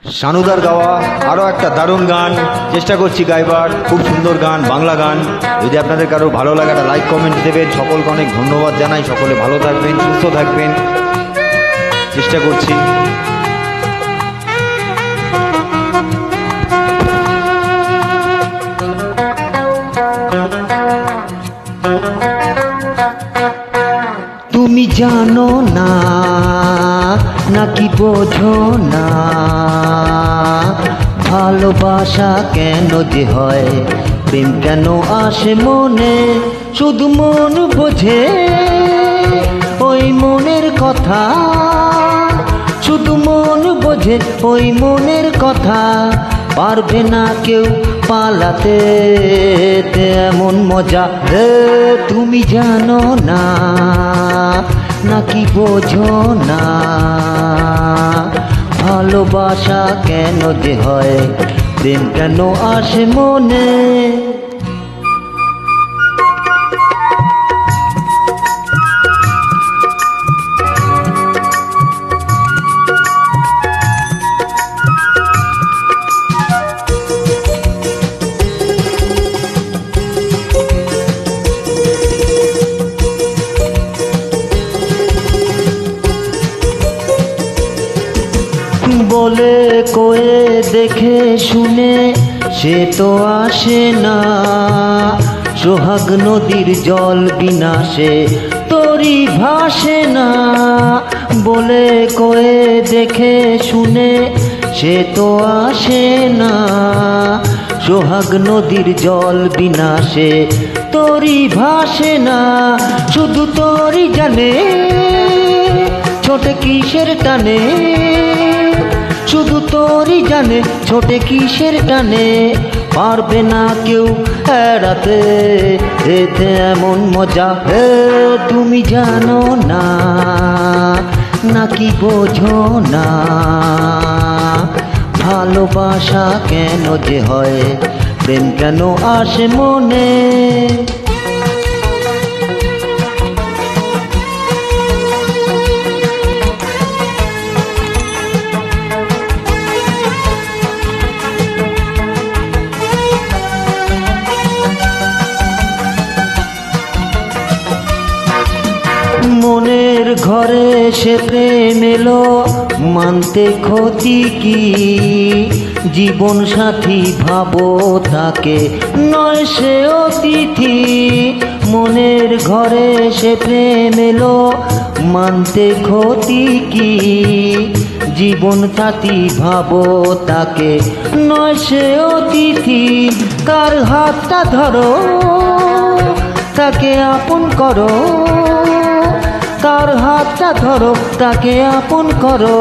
শানুদার গাওয়া আরও একটা দারুণ গান চেষ্টা করছি গাইবার, খুব সুন্দর গান, বাংলা গান। যদি আপনাদের কারো ভালো লাগে একটা লাইক কমেন্ট দেবেন। সকলকে অনেক ধন্যবাদ জানাই। সকলে ভালো থাকবেন, সুস্থ থাকবেন, চেষ্টা করছি। তুমি জানো না নাকি বোঝো না, ভালোবাসা কেন যে হয়, প্রেম কেন আসে মনে, শুধু মন বোঝে ওই মনের কথা, শুধু মন বোঝে ওই মনের কথা। পারবে না কেউ পালাতে এমন মজা, তুমি জানো না নাকি বোঝো না, ভালোবাসা কেন যে হয়, প্রেম কেন আসে মনে। বলে কয়ে দেখে শুনে সে তো আসে না, সোহাগ নদীর জল বিনাশে তরি ভাসে না। বলে কয়ে দেখে শুনে সে তো আসে না, সোহাগ নদীর জল বিনাশে তরি ভাসে না। শুধু তরি জানে ছোটে কিসের টানে, শুধু তোরই জানে ছোটে কিসের টানে। পারবে না কেউ এড়াতে এতে এমন মজা, তুমি জানো না নাকি বোঝো না, ভালোবাসা কেন যে হয়, প্রেম কেন আসে মনে। মনের ঘরে সে প্রেম এলো, মানতে ক্ষতি কি, জীবন সাথী ভাবো তাকে নয় সে অতিথি। মনের ঘরে সে প্রেম এলো, মানতে ক্ষতি কি, জীবন সাথী ভাবো তাকে নয় সে অতিথি। কার হাতটা ধরো তাকে আপন করো, তার হাতটা ধরো তাকে আপন করো।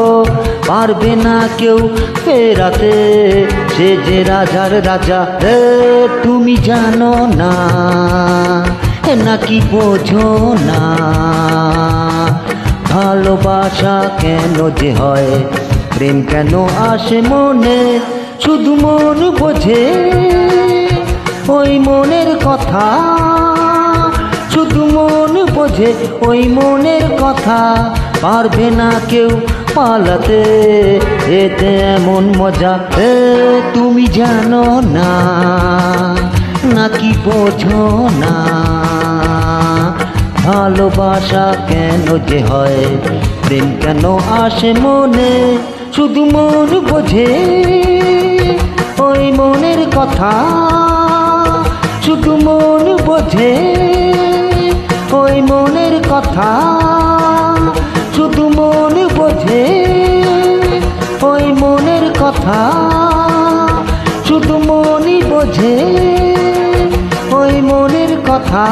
পারবে না কেউ ফেরাতে সে যে রাজার রাজা, তুমি জানো না নাকি বোঝো না, ভালোবাসা কেন যে হয়, প্রেম কেন আসে মনে। শুধু মন বোঝে ওই মনের কথা, শুধু মন বোঝে ওই মনের কথা। পারবে না কেউ পালাতে এতে এমন মজা, তুমি জানো না নাকি বোঝো না, ভালোবাসা কেন যে হয়, প্রেম কেন আসে মনে। শুধু মন বোঝে ওই মনের কথা, শুধু মন বোঝে ওই মনের কথা, শুধু মন বোঝে ওই মনের কথা, শুধু মনই বোঝে ওই মনের কথা।